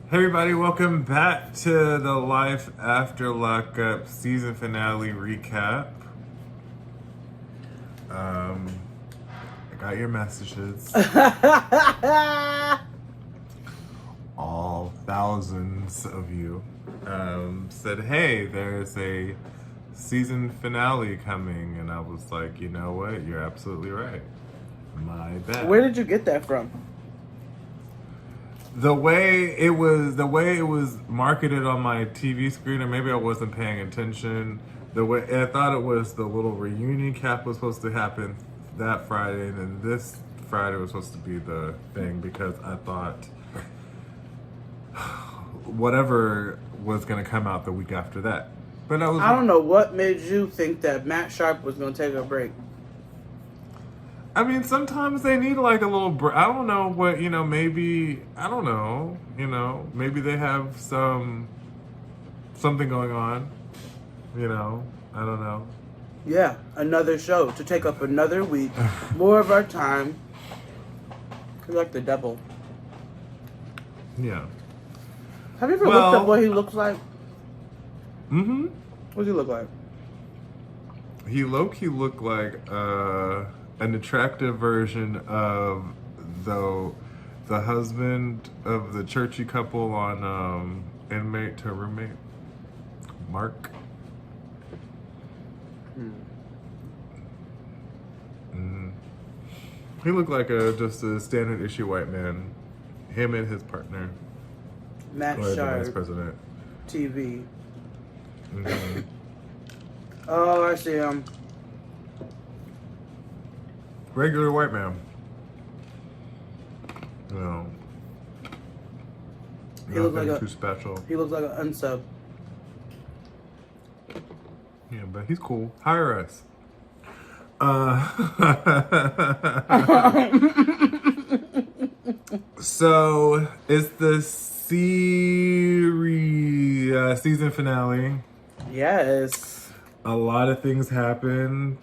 Hey everybody, welcome back to the Life After Lockup season finale recap. I got your messages. All thousands of you said, hey, there's a season finale coming. And I was like, you know what? You're absolutely right. My bad. Where did you get that from? The way it was marketed on my TV screen, or maybe I wasn't paying attention. The way I thought it was, the little reunion cap was supposed to happen that Friday, and then this Friday was supposed to be the thing, because I thought whatever was going to come out the week after that. But I don't know what made you think that Matt Sharp was going to take a break. I mean, sometimes they need like a little break. I don't know what, maybe, I don't know, maybe they have something going on, I don't know. Yeah, another show to take up another week, more of our time. You're like the devil. Yeah. Have you ever looked up what he looks like? Mm-hmm. What does he look like? He low-key looked like, an attractive version of the husband of the churchy couple on Inmate to Roommate, Mark. He looked like just a standard issue white man. Him and his partner, Matt the Sharp, vice president. TV. Mm-hmm. Oh, I see him. Regular white man. No. He looks like too special. He looks like an unsub. Yeah, but he's cool. Hire us. So it's the season finale. Yes. A lot of things happened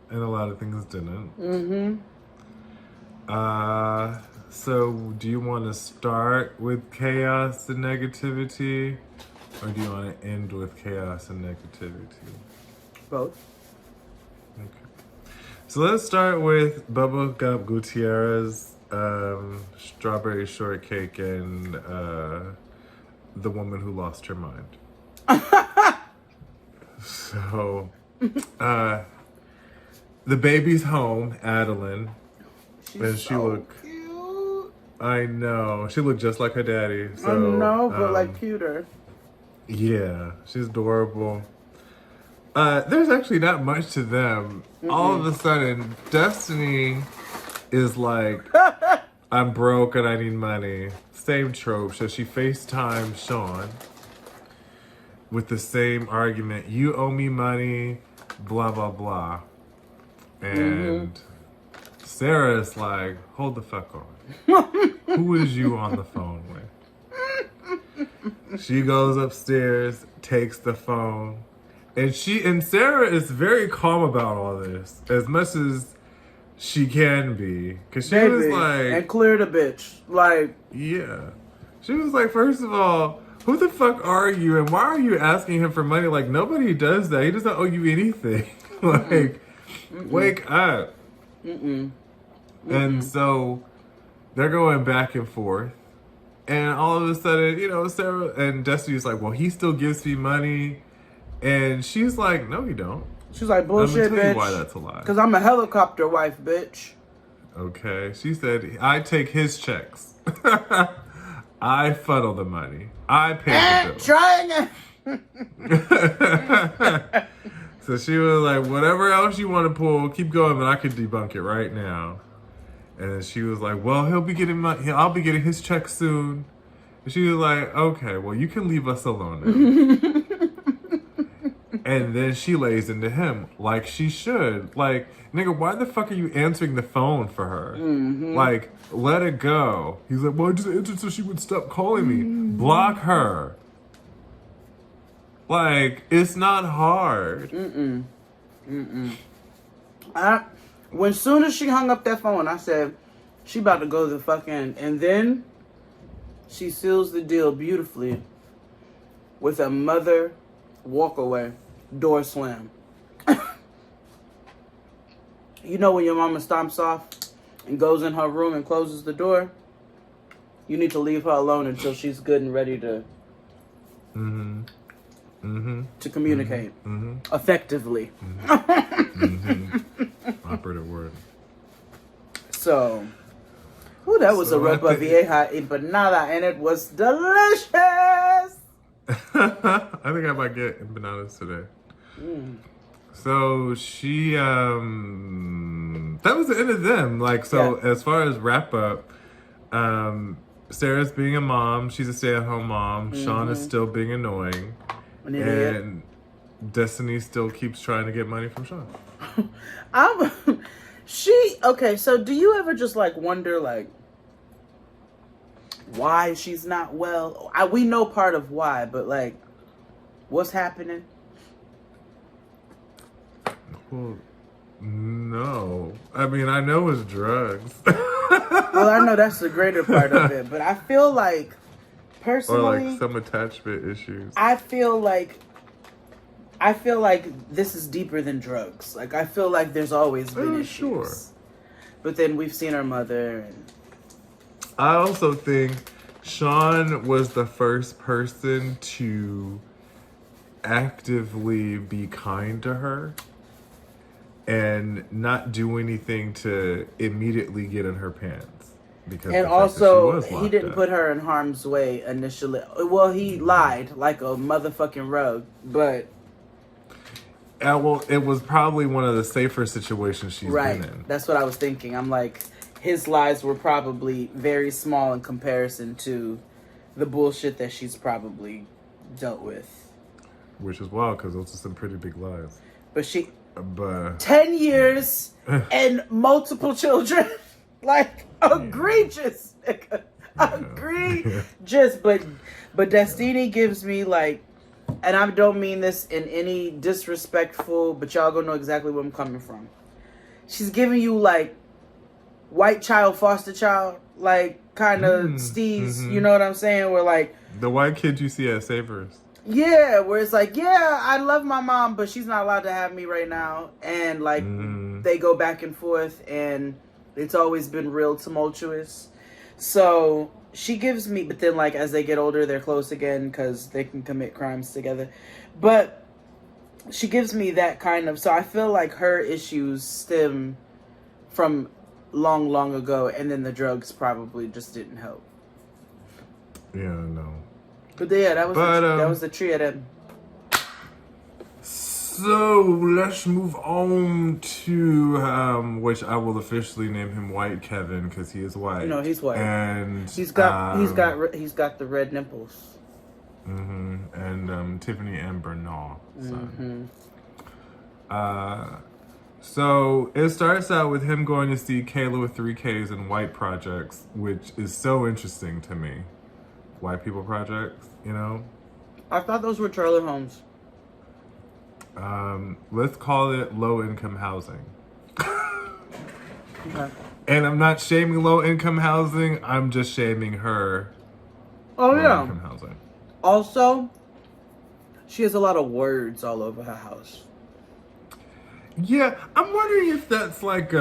and a lot of things didn't. So do you want to start with chaos and negativity, or do you want to end with chaos and negativity? Both. Okay. So let's start with Bubba Gump Gutierrez, Strawberry Shortcake, and the woman who lost her mind. So, the baby's home, Adeline, and she looked cute. I know, she looked just like her daddy. So, I know, but like cuter. Yeah, she's adorable. There's actually not much to them. All of a sudden, Destiny is like, I'm broke and I need money. Same trope. So she FaceTimes Sean with the same argument. You owe me money, blah, blah, blah. And Sarah's like, hold the fuck on. Who is you on the phone with? She goes upstairs, takes the phone. And Sarah is very calm about all this, as much as she can be, because she was like, and clear the bitch, like, yeah, she was like, first of all, who the fuck are you, and why are you asking him for money? Like, nobody does that. He doesn't owe you anything. Like, wake up. And so they're going back and forth, and all of a sudden, Sarah and Destiny's like, well, he still gives me money. And she's like, no, you don't. She's like, bullshit, I'm gonna tell bitch. you why that's a lie. Because I'm a helicopter wife, bitch. Okay. She said, I take his checks. I funnel the money. I pay the bill. Trying it. So she was like, whatever else you want to pull, keep going, but I could debunk it right now. And she was like, well, I'll be getting his check soon. And she was like, okay, well, you can leave us alone now. And then she lays into him like she should. Like, nigga, why the fuck are you answering the phone for her? Like, let it go. He's like, well, I just answered so she would stop calling me. Block her. Like, it's not hard. When soon as she hung up that phone, I said, she about to go to the fucking, and then she seals the deal beautifully with a mother walk away, door slam. You know when your mama stomps off and goes in her room and closes the door? You need to leave her alone until she's good and ready to to communicate effectively. Operative word. So, that was a ropa vieja empanada, and it was delicious. I think I might get empanadas today. So she, that was the end of them. Like, so as far as wrap up, Sarah's being a mom. She's a stay-at-home mom. Sean is still being annoying. And Destiny still keeps trying to get money from Sean. Okay, so do you ever just like wonder like why she's not well? We know part of why, but like what's happening? Well, no. I mean, I know it's drugs. Well, I know that's the greater part of it, but I feel like personally, or like some attachment issues. I feel like this is deeper than drugs. Like I feel like there's always been issues. Sure. But then we've seen her mother, and I also think Sean was the first person to actively be kind to her and not do anything to immediately get in her pants. Because and also he didn't put her in harm's way initially. Well, he lied like a motherfucking rogue, but well, it was probably one of the safer situations she's been in. That's what I was thinking. I'm like, his lies were probably very small in comparison to the bullshit that she's probably dealt with. Which is wild because those are some pretty big lies. But 10 years and multiple children. Like, egregious. Egregious. But Destiny gives me like, and I don't mean this in any disrespectful, but y'all gonna know exactly where I'm coming from. She's giving you like white child, foster child, like kind of steez, you know what I'm saying? Where like the white kid you see at Savers. Yeah, where it's like, yeah, I love my mom, but she's not allowed to have me right now. And like they go back and forth, and it's always been real tumultuous. So she gives me, but then like as they get older, they're close again because they can commit crimes together. But she gives me that kind of, so I feel like her issues stem from long, long ago, and then the drugs probably just didn't help. Yeah, no. But yeah, that was the three of them. So let's move on to which I will officially name him White Kevin because he is white. No, he's white, and he's got the red nipples. And Tiffany and Bernal. So it starts out with him going to see Kayla with 3Ks and white projects, which is so interesting to me. White people projects, you know? I thought those were trailer homes. Let's call it low-income housing. Okay. And I'm not shaming low-income housing. I'm just shaming her. Oh, low-income housing. Also, she has a lot of words all over her house. Yeah, I'm wondering if that's like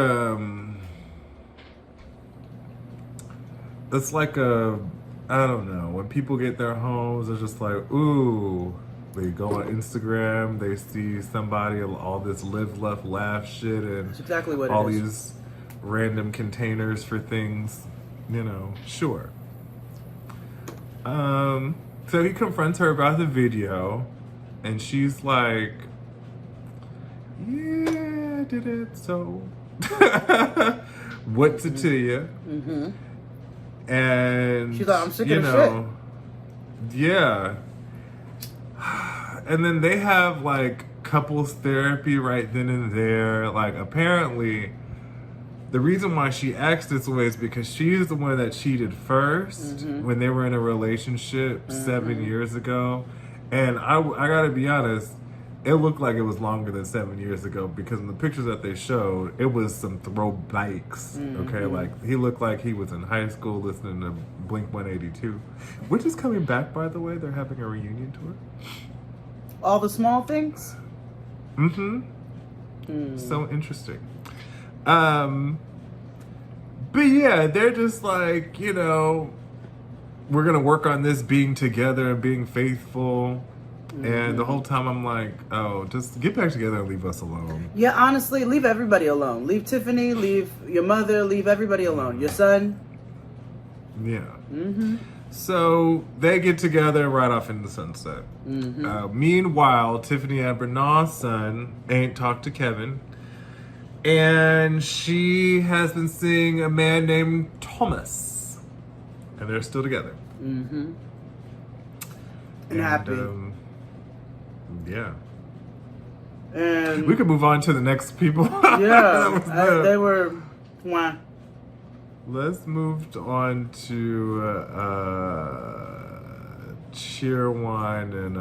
it's like a, I don't know, when people get their homes, they're just like, ooh, they go on Instagram, they see somebody, all this live, love, laugh shit, and that's exactly what all it is. These random containers for things, you know, sure. So he confronts her about the video, and she's like, yeah, I did it, so what's it to you? And she's like, I'm sick of the shit. Yeah. And then they have like couples therapy right then and there. Like apparently the reason why she acts this way is because she's the one that cheated first when they were in a relationship 7 years ago. And I gotta be honest, it looked like it was longer than 7 years ago because in the pictures that they showed, it was some throwbacks. Okay, like he looked like he was in high school listening to Blink 182, which is coming back, by the way. They're having a reunion tour. All the small things. So interesting. But yeah, they're just like, you know, we're gonna work on this being together and being faithful. And the whole time I'm like, oh, just get back together and leave us alone. Yeah, honestly, leave everybody alone. Leave Tiffany, leave your mother, leave everybody alone. Your son. Yeah. So they get together right off in the sunset. Meanwhile, Tiffany Amber Naw's son ain't talked to Kevin. And she has been seeing a man named Thomas. And they're still together. And happy. Yeah. And we could move on to the next people. Yeah. They were... Wah. Let's move on to Cheerwine and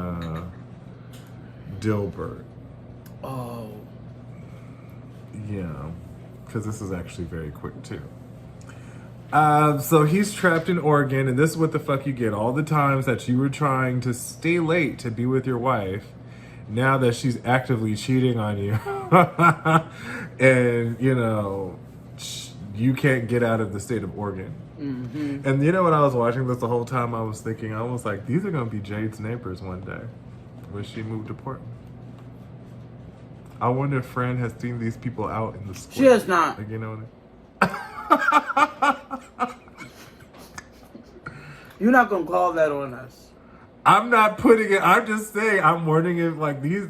Dilbert. Oh. Yeah, because this is actually very quick too. So he's trapped in Oregon, and this is what the fuck you get. All the times that you were trying to stay late to be with your wife, now that she's actively cheating on you, and you know, you can't get out of the state of Oregon. And you know, when I was watching this the whole time, I was thinking, I was like, these are going to be Jade's neighbors one day when she moved to Portland. I wonder if Fran has seen these people out in the square. She has not. Like, you know what You're not going to call that on us. I'm not putting it, I'm just saying, I'm wording it like these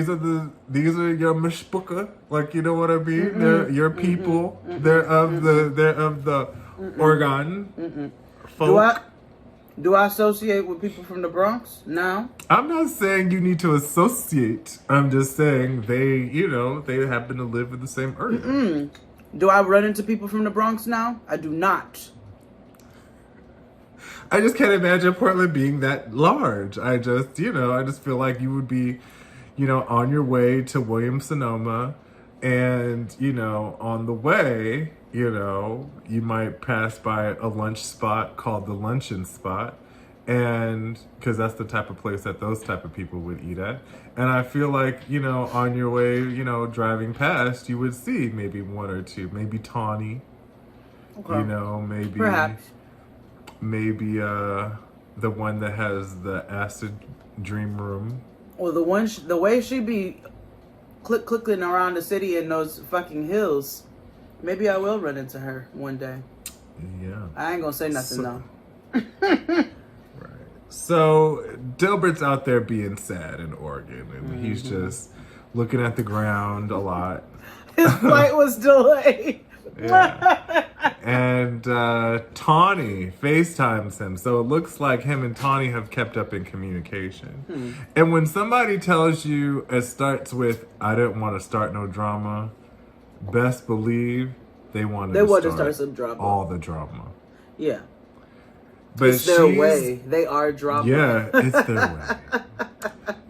are your mishpuka, like, you know what I mean? They're your people. They're of the Oregon folk. Do I associate with people from the Bronx? No. I'm not saying you need to associate. I'm just saying they happen to live in the same area. Do I run into people from the Bronx now? I do not. I just can't imagine Portland being that large. I just feel like you would be, on your way to Williams-Sonoma, and, on the way, you might pass by a lunch spot called the Luncheon Spot, and because that's the type of place that those type of people would eat at. And I feel like, on your way, driving past, you would see maybe one or two, maybe Tawny, maybe... Perhaps. Maybe the one that has the acid dream room. Well, the way she be clicking around the city in those fucking hills, maybe I will run into her one day. Yeah. I ain't gonna say nothing though. Right. So Dilbert's out there being sad in Oregon, and he's just looking at the ground a lot. His flight was delayed. Yeah. And Tawny FaceTimes him. So it looks like him and Tawny have kept up in communication. And when somebody tells you it starts with, I didn't want to start no drama, best believe they want to start some drama. All the drama. Yeah. But it's their way. They are drama. Yeah, it's their way.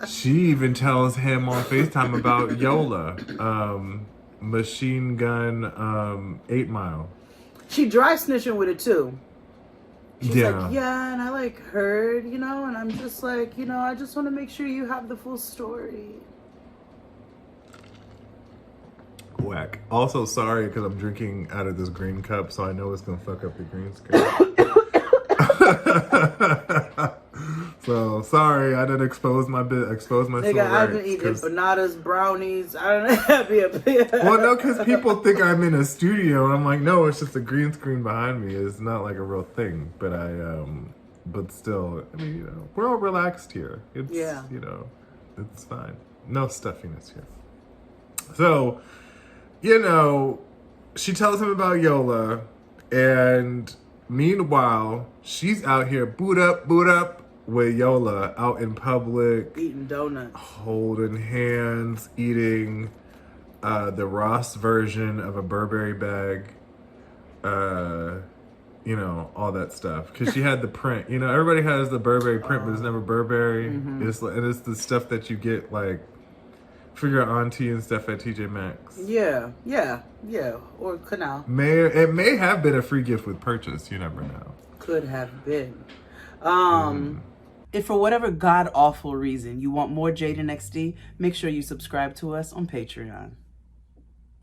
She even tells him on FaceTime about Yola. Machine Gun 8 Mile. She dry snitching with it too. She's yeah. like, yeah, and I heard, and I'm just like, I just want to make sure you have the full story. Whack. Also, sorry because I'm drinking out of this green cup, so I know it's gonna fuck up the green screen. So sorry, I didn't expose my Nigga, I've been eating empanadas, brownies. I don't know. Well, no, because people think I'm in a studio, and I'm like, no, it's just a green screen behind me. It's not like a real thing. But but still, I mean, we're all relaxed here. It's it's fine. No stuffiness here. So, she tells him about Yola, and meanwhile, she's out here boot up with Yola out in public. Eating donuts. Holding hands, eating the Ross version of a Burberry bag. All that stuff. Because she had the print. Everybody has the Burberry print, but it's never Burberry. It's the stuff that you get, For your auntie and stuff at TJ Maxx. Yeah. Or Canal. It may have been a free gift with purchase. You never know. Could have been. If for whatever god awful reason you want more Jade and XD, make sure you subscribe to us on Patreon.